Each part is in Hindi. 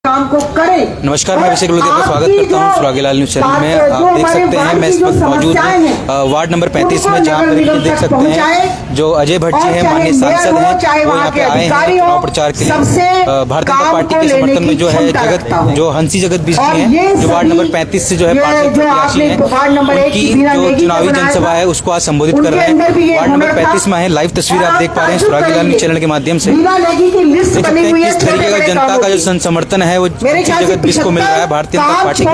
काम को करे। नमस्कार, मैं अभिषेक लोधी का स्वागत करता हूं सुरागीलाल न्यूज चैनल में। आप देख सकते हैं मैं इस वक्त मौजूद हूं वार्ड नंबर 35 में, जहां पर देख सकते हैं जो अजय भट्ट जी हैं, माननीय सांसद हैं, वो यहाँ पे आए हैं चुनाव प्रचार के लिए। भारतीय जनता पार्टी के समर्थन में जो है जो हंसी जगत बिष्ट जी हैं, जो वार्ड नंबर 35 से जो है पार्षद प्रत्याशी हैं, उनकी जो चुनावी जनसभा है उसको आज संबोधित कर रहे हैं। वार्ड नंबर 35 में है, लाइव तस्वीर आप देख पा रहे हैं सुरागीलाल न्यूज चैनल के माध्यम से। देख सकते हैं किस तरीके का जनता का जो समर्थन है वो जगत बिष्ट को मिल रहा है। भारतीय जनता पार्टी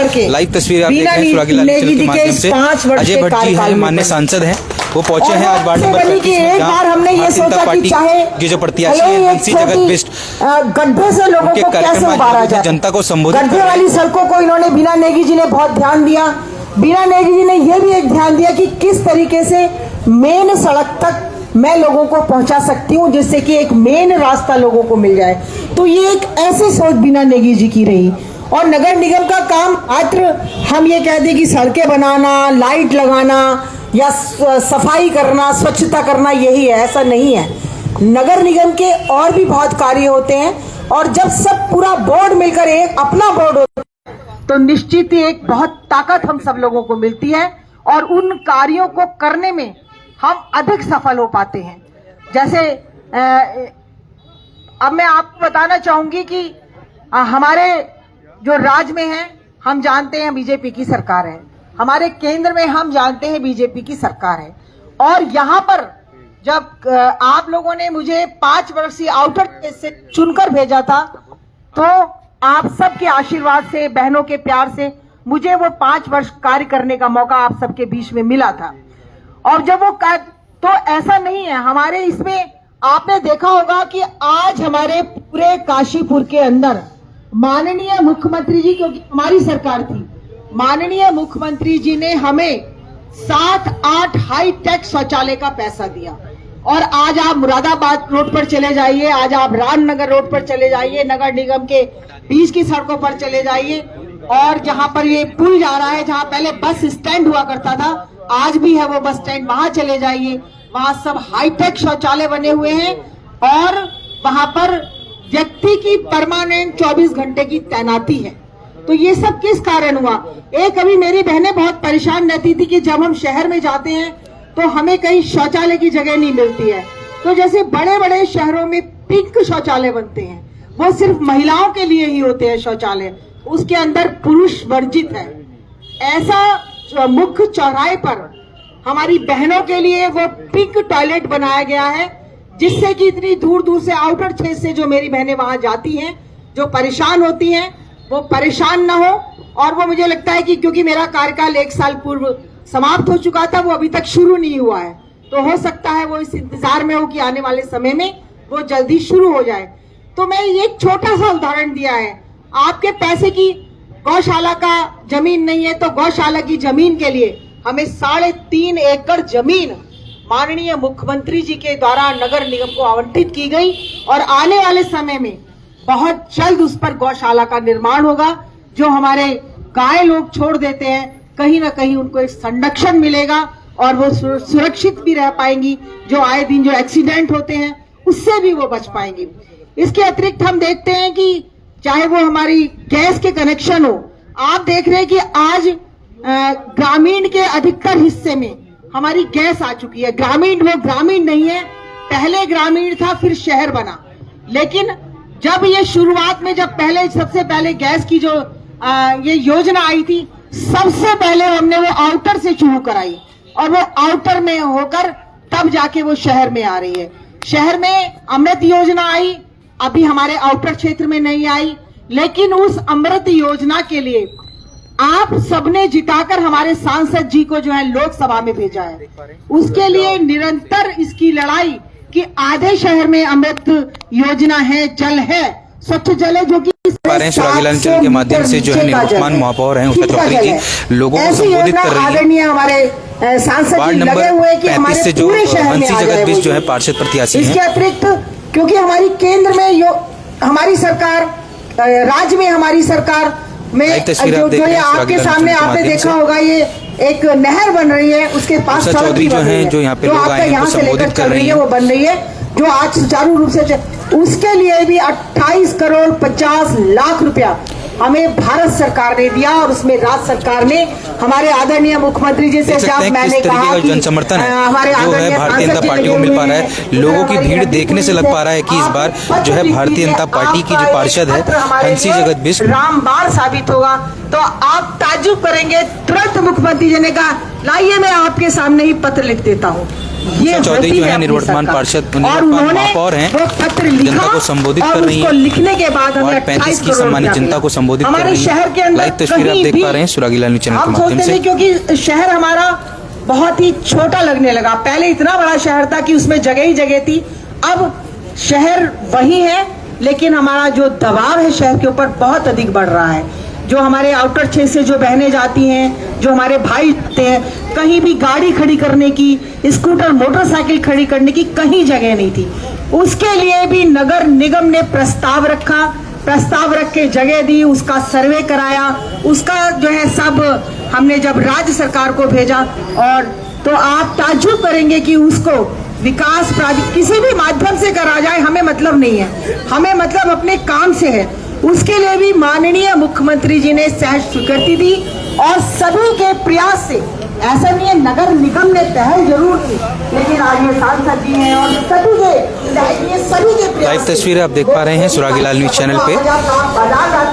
की लाइव तस्वीर आप देख रहे हैं सुरागीलाल न्यूज चैनल के माध्यम से। अजय भट्ट जी हैं, माननीय सांसद हैं, वो पहुंचे हैं आज वार्ड नंबर 35 में, जहां भारतीय जनता पार्टी की जो प्रत्याशी है हंसी जगत बिष्ट गड्ढे से लोगों को कैसे उबारा जाए, जनता को संबोधित गड्ढे वाली सड़कों को इन्होंने बीना नेगी जी ने बहुत ध्यान दिया। बीना नेगी जी ने यह भी एक ध्यान दिया कि किस तरीके से मेन सड़क तक मैं लोगों को पहुंचा सकती हूं, जिससे कि एक मेन रास्ता लोगों को मिल जाए। तो ये एक ऐसी सोच बीना नेगी जी की रही। और नगर निगम का काम मात्र हम ये कह दें कि सड़कें बनाना, लाइट लगाना या सफाई करना, स्वच्छता करना यही है, ऐसा नहीं है। नगर निगम के और भी बहुत कार्य होते हैं, और जब सब पूरा बोर्ड मिलकर एक अपना बोर्ड होता है तो निश्चित ही एक बहुत ताकत हम सब लोगों को मिलती है, और उन कार्यों को करने में हम अधिक सफल हो पाते हैं। जैसे अब मैं आपको बताना चाहूंगी कि हमारे जो राज्य में है हम जानते हैं बीजेपी की सरकार है, हमारे केंद्र में हम जानते हैं बीजेपी की सरकार है, और यहाँ पर जब आप लोगों ने मुझे 5 वर्षीय आउटर से चुनकर भेजा था, तो आप सबके आशीर्वाद से, बहनों के प्यार से मुझे वो 5 वर्ष कार्य करने का मौका आप सबके बीच में मिला था। और जब वो तो ऐसा नहीं है, हमारे इसमें आपने देखा होगा कि आज हमारे पूरे काशीपुर के अंदर माननीय मुख्यमंत्री जी, क्योंकि हमारी सरकार थी, माननीय मुख्यमंत्री जी ने हमें 7-8 हाईटेक शौचालय का पैसा दिया। और आज आप मुरादाबाद रोड पर चले जाइए, आज आप रामनगर रोड पर चले जाइए, नगर निगम के बीच की सड़कों पर चले जाइए, और जहां पर ये पुल जा रहा है, जहां पहले बस स्टैंड हुआ करता था, आज भी है वो बस स्टैंड, वहां चले जाइए, वहां सब हाईटेक शौचालय बने हुए हैं, और वहां पर व्यक्ति की परमानेंट 24 घंटे की तैनाती है। तो ये सब किस कारण हुआ? एक अभी मेरी बहनें बहुत परेशान रहती थी कि जब हम शहर में जाते हैं तो हमें कहीं शौचालय की जगह नहीं मिलती है। तो जैसे बड़े बड़े शहरों में पिंक शौचालय बनते हैं, वो सिर्फ महिलाओं के लिए ही होते हैं शौचालय, उसके अंदर पुरुष वर्जित है। ऐसा मुख्य चौराहे पर हमारी बहनों के लिए वो पिंक टॉयलेट बनाया गया है, जिससे कि इतनी दूर दूर से, आउटर क्षेत्र से जो मेरी बहनें वहां जाती हैं, जो परेशान होती हैं, वो परेशान ना हो। और वो मुझे लगता है कि क्योंकि मेरा कार्यकाल 1 साल पूर्व समाप्त हो चुका था, वो अभी तक शुरू नहीं हुआ है, तो हो सकता है वो इस इंतजार में हो कि आने वाले समय में वो जल्दी शुरू हो जाए। तो मैं एक छोटा सा उदाहरण दिया है, आपके पैसे की गौशाला का जमीन नहीं है, तो गौशाला की जमीन के लिए हमें 3.5 एकड़ जमीन माननीय मुख्यमंत्री जी के द्वारा नगर निगम को आवंटित की गई, और आने वाले समय में बहुत जल्द उस पर गौशाला का निर्माण होगा। जो हमारे गाय लोग छोड़ देते हैं, कहीं ना कहीं उनको एक संरक्षण मिलेगा, और वो सुरक्षित भी रह पाएंगी। जो आए दिन जो एक्सीडेंट होते हैं उससे भी वो बच पाएंगी। इसके अतिरिक्त हम देखते हैं कि चाहे वो हमारी गैस के कनेक्शन हो, आप देख रहे हैं कि आज ग्रामीण के अधिकतर हिस्से में हमारी गैस आ चुकी है। ग्रामीण वो ग्रामीण नहीं है, पहले ग्रामीण था फिर शहर बना, लेकिन जब ये शुरुआत में सबसे पहले गैस की जो ये योजना आई थी, सबसे पहले हमने वो आउटर से शुरू कराई, और वो आउटर में होकर तब जाके वो शहर में आ रही है। शहर में अमृत योजना आई, अभी हमारे आउटर क्षेत्र में नहीं आई, लेकिन उस अमृत योजना के लिए आप सबने जिताकर हमारे सांसद जी को जो है लोकसभा में भेजा है। उसके लिए निरंतर इसकी लड़ाई कि आधे शहर में अमृत योजना है, जल है, स्वच्छ जल है, जो कि सुरागीलाल चैनल के माध्यम से जो है निवर्तमान महापौर हैं उषा चौधरी जी लोगों को संबोधित कर रही है। आदरणीय हमारे सांसद जी लगे हुए कि हमारे पूरे शहर में आ जाए। जो है पार्षद प्रत्याशी हैं। इसके अतिरिक्त क्योंकि हमारी केंद्र में हमारी सरकार, राज्य में हमारी सरकार में जो ये आपके सामने आपने देखा होगा, ये एक नहर बन रही है, उसके पास सड़क भी बन रही है, जो यहाँ पे लोग आए हैं, यहाँ से लेकर चल रही है, वो बन रही है, जो आज सुचारू रूप से उसके लिए भी 28 करोड़ 50 लाख रुपया हमें भारत सरकार ने दिया और उसमें राज्य सरकार ने हमारे आदरणीय मुख्यमंत्री जी से जब मैंने कहा कि जन समर्थन हमारे जो है भारतीय जनता पार्टी को मिल पा रहा है, लोगों की भीड़ देखने से लग पा रहा है कि इस बार जो है भारतीय जनता पार्टी की जो पार्षद है हंसी जगत बिष्ट रामबाण साबित होगा। तो आप ताज्जुब करेंगे, तुरंत मुख्यमंत्री जी ने कहा लाइए मैं आपके सामने ही पत्र लिख देता हूँ। ये चौधरी जो है निवर्तमान पार्षद और उन्होंने महापौर हैं, वो पत्र लिखा जनता को संबोधित कर रही है। लिखने के बाद हमें वार्ड 35 की सम्मानित जनता को संबोधित कर रही है। लाइव तस्वीर आप देख पा रहे हैं सुरागीला न्यूज़ चैनल के माध्यम से। क्योंकि शहर हमारा बहुत ही छोटा लगने लगा, पहले इतना बड़ा शहर था कि उसमें जगह ही जगह थी। अब शहर वही है लेकिन हमारा जो दबाव है शहर के ऊपर बहुत अधिक बढ़ रहा है। जो हमारे आउटर क्षेत्र से जो बहनें जाती हैं, जो हमारे भाई जाते हैं, कहीं भी गाड़ी खड़ी करने की, स्कूटर मोटरसाइकिल खड़ी करने की कहीं जगह नहीं थी। उसके लिए भी नगर निगम ने प्रस्ताव रखा, प्रस्ताव रख के जगह दी, उसका सर्वे कराया, उसका जो है सब हमने जब राज्य सरकार को भेजा। और तो आप ताज्जुब करेंगे कि उसको विकास प्राधिकरण किसी भी माध्यम से करा जाए हमें मतलब नहीं है, हमें मतलब अपने काम से है। उसके लिए भी माननीय मुख्यमंत्री जी ने सहज स्वीकृति दी और सभी के प्रयास से, ऐसा नहीं है नगर निगम ने पहल जरूर की लेकिन आज ये सांसद जी हैं और सभी के लाइव तस्वीरें आप देख पा रहे हैं सुरागीला न्यूज़ चैनल पे।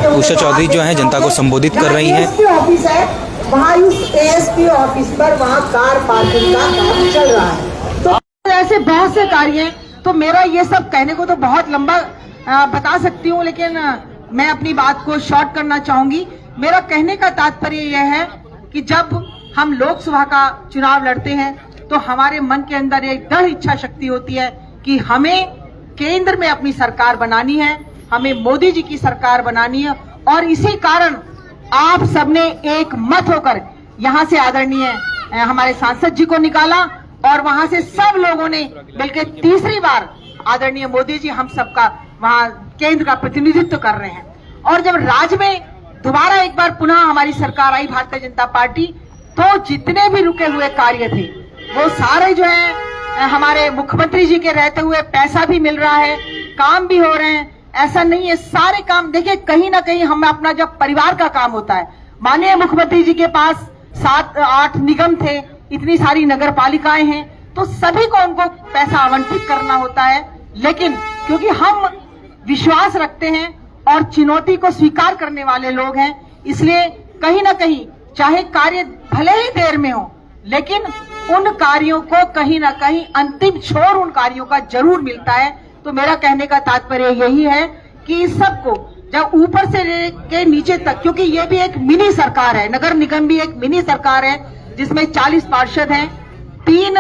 उषा चौधरी जो है जनता को संबोधित कर रही हैं। ऑफिस है वहाँ उस ASP ऑफिस पर वहाँ कार पार्किंग का काम चल रहा है। तो ऐसे बहुत से कार्य हैं। तो मेरा ये सब कहने को तो बहुत लंबा बता सकती हूँ लेकिन मैं अपनी बात को शॉर्ट करना चाहूंगी। मेरा कहने का तात्पर्य यह है कि जब हम लोकसभा का चुनाव लड़ते हैं तो हमारे मन के अंदर एक दृढ़ इच्छा शक्ति होती है कि हमें केंद्र में अपनी सरकार बनानी है, हमें मोदी जी की सरकार बनानी है। और इसी कारण आप सबने एक मत होकर यहाँ से आदरणीय हमारे सांसद जी को निकाला और वहां से सब लोगों ने मिलकर तीसरी बार आदरणीय मोदी जी हम सबका वहां केंद्र का प्रतिनिधित्व कर रहे हैं। और जब राज्य में दोबारा एक बार पुनः हमारी सरकार आई भारतीय जनता पार्टी, तो जितने भी रुके हुए कार्य थे वो सारे जो है हमारे मुख्यमंत्री जी के रहते हुए पैसा भी मिल रहा है, काम भी हो रहे हैं। ऐसा नहीं है, सारे काम देखिए कहीं ना कहीं हमें अपना जब परिवार का काम होता है, माननीय मुख्यमंत्री जी के पास 7-8 निगम थे, इतनी सारी नगर पालिकाएं हैं, तो सभी को उनको पैसा आवंटित करना होता है। लेकिन क्योंकि हम विश्वास रखते हैं और चुनौती को स्वीकार करने वाले लोग हैं, इसलिए कहीं ना कहीं चाहे कार्य भले ही देर में हो लेकिन उन कार्यों को कहीं ना कहीं अंतिम छोर उन कार्यों का जरूर मिलता है। तो मेरा कहने का तात्पर्य यही है कि इस सबको जब ऊपर से लेके नीचे तक, क्योंकि ये भी एक मिनी सरकार है, नगर निगम भी एक मिनी सरकार है जिसमें 40 पार्षद हैं, 3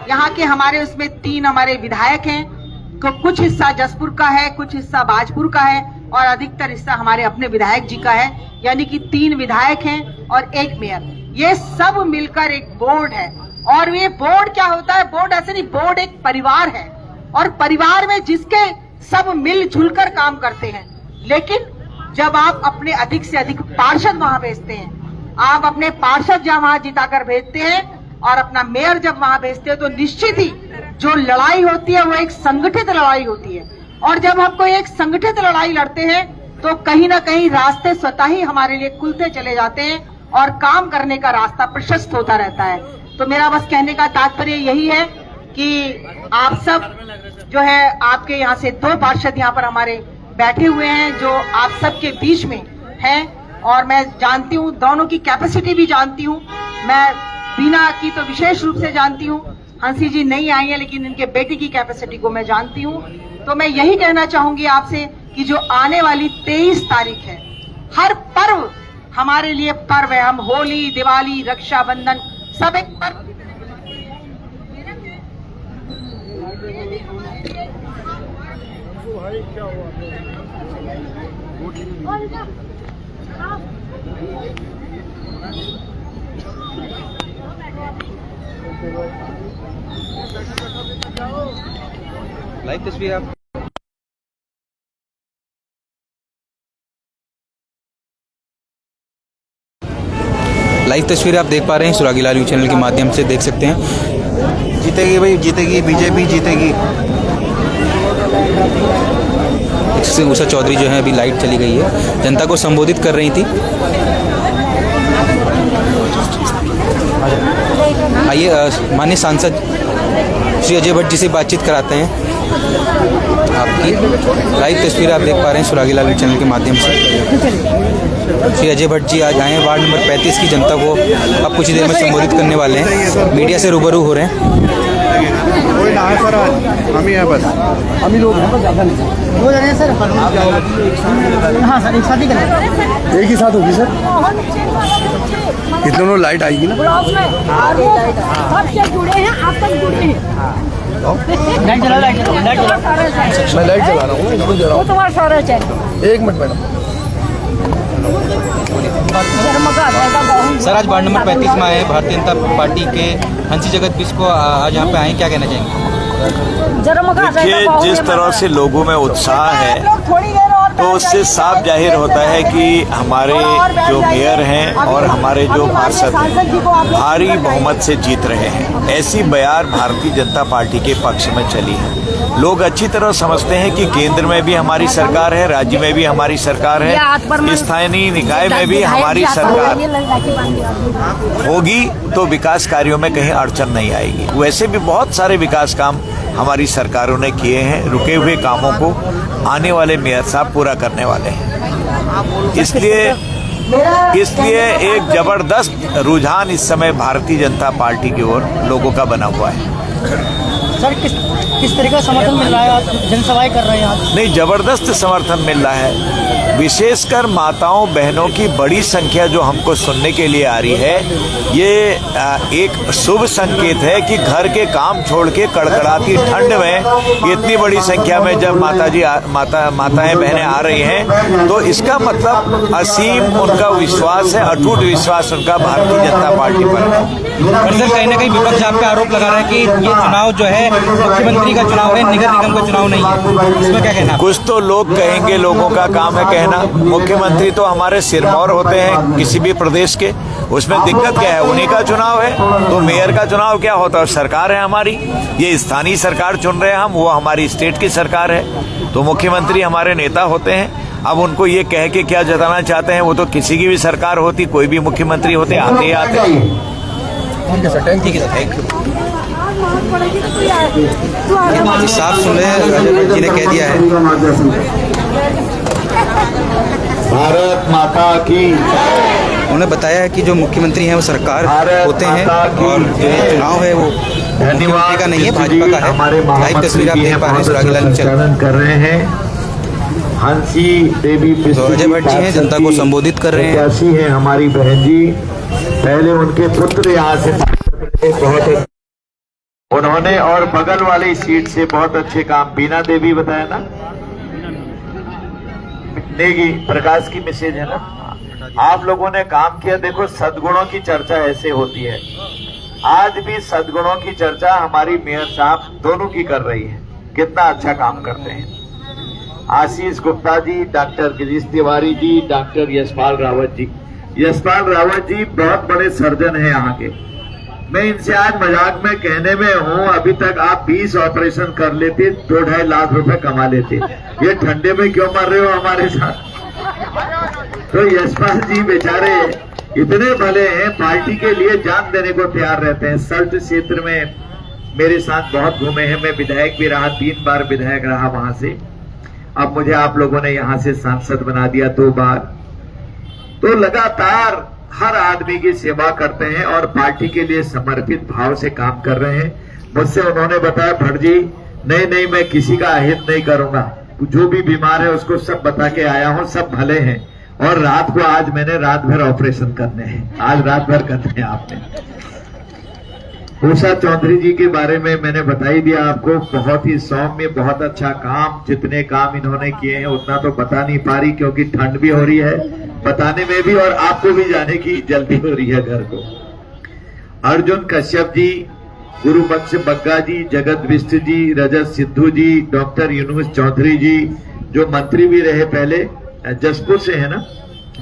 यहाँ के हमारे उसमें 3 हमारे विधायक हैं, कुछ हिस्सा जसपुर का है, कुछ हिस्सा बाजपुर का है और अधिकतर हिस्सा हमारे अपने विधायक जी का है, यानी कि 3 विधायक हैं और 1 मेयर। ये सब मिलकर एक बोर्ड है। और ये बोर्ड क्या होता है, बोर्ड ऐसे नहीं, बोर्ड एक परिवार है और परिवार में जिसके सब मिलजुल कर काम करते हैं। लेकिन जब आप अपने अधिक से अधिक पार्षद वहां भेजते हैं, आप अपने पार्षद जब वहां जिताकर भेजते हैं और अपना मेयर जब वहां भेजते हैं, तो निश्चित ही जो लड़ाई होती है वो एक संगठित लड़ाई होती है। और जब हम कोई एक संगठित लड़ाई लड़ते हैं तो कहीं ना कहीं रास्ते स्वतः ही हमारे लिए खुलते चले जाते हैं और काम करने का रास्ता प्रशस्त होता रहता है। तो मेरा बस कहने का तात्पर्य यही है कि आप सब जो है, आपके यहाँ से 2 पार्षद यहाँ पर हमारे बैठे हुए हैं जो आप सबके बीच में हैं और मैं जानती हूँ, दोनों की कैपेसिटी भी जानती हूँ। मैं बीना की तो विशेष रूप से जानती हूँ, हंसी जी नहीं आई है लेकिन इनके बेटी की कैपेसिटी को मैं जानती हूँ। तो मैं यही कहना चाहूंगी आपसे कि जो आने वाली 23 तारीख है, हर पर्व हमारे लिए पर्व है। हम होली, दिवाली, रक्षाबंधन सब एक पर्व। लाइव तस्वीर आप देख पा रहे हैं सुरागीला न्यूज़ चैनल के माध्यम से, देख सकते हैं। जीतेगी भाई, जीतेगी बीजेपी, जीतेगी। इससे उषा चौधरी जो है अभी लाइट चली गई है, जनता को संबोधित कर रही थी। आइए माननीय सांसद श्री अजय भट्ट जी से बातचीत कराते हैं। आपकी लाइव तस्वीर आप देख पा रहे हैं सुरागीलाल चैनल के माध्यम से। श्री अजय भट्ट जी आज आए हैं, वार्ड नंबर 35 की जनता को अब कुछ ही देर में संबोधित करने वाले हैं। मीडिया से रूबरू हो रहे हैं। कोई ना है सर, हम ही हैं बस, हम ही लोग हैं, ज़्यादा नहीं हो जा रहे हैं सर। हाँ सर, एक साथ ही करें, एक ही साथ होगी सर। कितने लोग लाइट आएगी ना, सबसे जुड़े हैं, आप तक जुड़े हैं। लाइट चला, लाइट चला, लाइट चला, मैं लाइट चला रहा हूँ, इसको जला वो तुम्हारा सारा चाहिए। एक मिनट मैडम। सर आज वार्ड नंबर 35 में आए भारतीय जनता पार्टी के हंसी जगत बिस को आज यहाँ पे आए, क्या कहना चाहेंगे? देखिए, जिस तरह से लोगों में उत्साह है तो उससे साफ जाहिर होता है कि हमारे जो मेयर हैं और हमारे जो पार्षद हैं भारी बहुमत से जीत रहे हैं। ऐसी बयार भारतीय जनता पार्टी के पक्ष में चली है। लोग अच्छी तरह समझते हैं कि केंद्र में भी हमारी सरकार है, राज्य में भी हमारी सरकार है, स्थानीय निकाय में भी हमारी सरकार होगी, तो विकास कार्यों में कहीं अड़चन नहीं आएगी। वैसे भी बहुत सारे विकास काम हमारी सरकारों ने किए हैं, रुके हुए कामों को आने वाले मेयर साहब पूरा करने वाले हैं। इसलिए एक जबरदस्त रुझान इस समय भारतीय जनता पार्टी की ओर लोगों का बना हुआ है। सर किस तरह का समर्थन मिल रहा है, आप जनसभाएं कर रहे हैं आज? नहीं, जबरदस्त समर्थन मिल रहा है। विशेषकर माताओं बहनों की बड़ी संख्या जो हमको सुनने के लिए आ रही है, ये एक शुभ संकेत है कि घर के काम छोड़ के कड़कड़ाती ठंड में इतनी बड़ी संख्या में जब माताएं बहनें आ रही हैं, तो इसका मतलब असीम उनका विश्वास है, अटूट विश्वास उनका भारतीय जनता पार्टी पर है। सर कहीं ना कहीं विपक्ष आप पे आरोप लगा रहा है कि ये चुनाव जो है मुख्यमंत्री का चुनाव है, नगर निगम का चुनाव नहीं है, इसमें क्या कहना? कुछ तो लोग कहेंगे, लोगों का काम है कहना। मुख्यमंत्री तो हमारे सिरमौर होते हैं किसी भी प्रदेश के, उसमें दिक्कत क्या है? उन्हीं का चुनाव है, तो मेयर का चुनाव क्या होता है? सरकार है हमारी, ये स्थानीय सरकार चुन रहे हैं हम, वो हमारी स्टेट की सरकार है, तो मुख्यमंत्री हमारे नेता होते हैं। अब उनको ये कह के क्या जताना चाहते हैं? वो तो किसी की भी सरकार होती, कोई भी मुख्यमंत्री होते, आते ही आते। ठीक है सर, थैंक यू। साफ सुन रहे हैं, अजय भट्ट जी ने कह दिया है। भारत माता की। उन्होंने बताया है कि जो मुख्यमंत्री हैं वो सरकार होते हैं और जो चुनाव है वो मुख्यमंत्री का नहीं है, भाजपा का है। लाइव तस्वीर आप देख पा रहे हैं सुरागीलाल चैनल कर रहे हैं। हंसी देवी तो अजय भट्ट जी हैं, जनता को संबोधित कर रहे हैं। कैसी है हमारी बहन जी, पहले उनके पुत्र यहाँ से बहुत उन्होंने, और बगल वाली सीट से बहुत अच्छे काम, बीना देवी बताया ना, नेगी प्रकाश की मैसेज है ना, आप लोगों ने काम किया। देखो, सद्गुणों की चर्चा ऐसे होती है, आज भी सद्गुणों की चर्चा हमारी मेयर साहब दोनों की कर रही है, कितना अच्छा काम करते हैं। Ashish Gupta ji, doctor Girish Tiwari ji, doctor Yashpal Rawat ji. यशपाल रावत जी बहुत बड़े सर्जन हैं यहाँ के। मैं इनसे आज मजाक में कहने में हूँ, अभी तक आप 20 ऑपरेशन कर लेते, 2-2.5 लाख रुपए कमा लेते। ये ठंडे में क्यों मर रहे हो हमारे साथ? तो यशपाल जी बेचारे इतने भले हैं, पार्टी के लिए जान देने को तैयार रहते हैं। सल्ट क्षेत्र में मेरे साथ बहुत घूमे हैं, मैं विधायक भी रहा, 3 बार विधायक रहा वहां से। अब मुझे आप लोगों ने यहां से सांसद बना दिया 2 बार। तो लगातार हर आदमी की सेवा करते हैं और पार्टी के लिए समर्पित भाव से काम कर रहे हैं। मुझसे उन्होंने बताया, भट्ट जी नहीं मैं किसी का अहित नहीं करूंगा, जो भी बीमार है उसको सब बता के आया हूं, सब भले हैं। और रात को आज मैंने रात भर ऑपरेशन करने हैं, आज रात भर करने हैं आपने। उषा चौधरी जी के बारे में मैंने बता ही दिया आपको, बहुत ही सौम्य, बहुत अच्छा काम। जितने काम इन्होंने किए हैं उतना तो बता नहीं पा रही, क्योंकि ठंड भी हो रही है, बताने में भी, और आपको भी जाने की जल्दी हो रही है घर को। अर्जुन कश्यप जी, गुरुबंश बग्गा जी, जगत बिष्ट जी, रजत सिद्धू जी, डॉक्टर यूनुस चौधरी जी, जो मंत्री भी रहे पहले, जसपुर से है ना,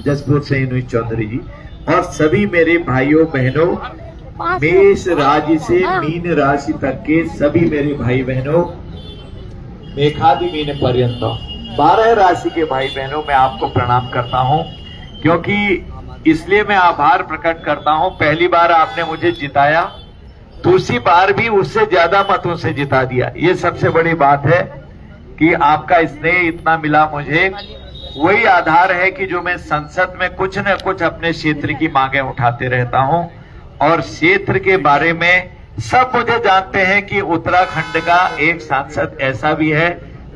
जसपुर से यूनुस चौधरी जी, और सभी मेरे भाइयों बहनों, मेष राशि से मीन राशि तक के सभी मेरे भाई बहनों, मेघादि मीन पर्यंत 12 राशि के भाई बहनों मैं आपको प्रणाम करता हूं, क्योंकि इसलिए मैं आभार प्रकट करता हूं। पहली बार आपने मुझे जिताया, दूसरी बार भी उससे ज्यादा मतों से जिता दिया। ये सबसे बड़ी बात है कि आपका स्नेह इतना मिला मुझे। वही आधार है कि जो मैं संसद में कुछ न कुछ अपने क्षेत्र की मांगे उठाते रहता हूं, और क्षेत्र के बारे में सब मुझे जानते हैं कि उत्तराखंड का एक सांसद ऐसा भी है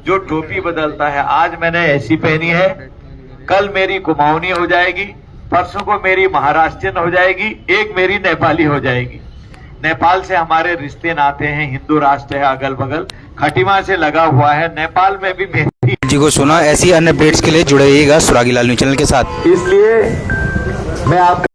जो टोपी बदलता है। आज मैंने ऐसी पहनी है, कल मेरी कुमाऊनी हो जाएगी, परसों को मेरी महाराष्ट्रियन हो जाएगी, एक मेरी नेपाली हो जाएगी। नेपाल से हमारे रिश्ते नाते हैं, हिंदू राष्ट्र है अगल बगल, खटीमा से लगा हुआ है। नेपाल में भी मेरी जी को सुना। ऐसी अन्य अपडेट्स के लिए जुड़े रहिएगा सुरागी लाल न्यूज़ चैनल के साथ। इसलिए मैं आपका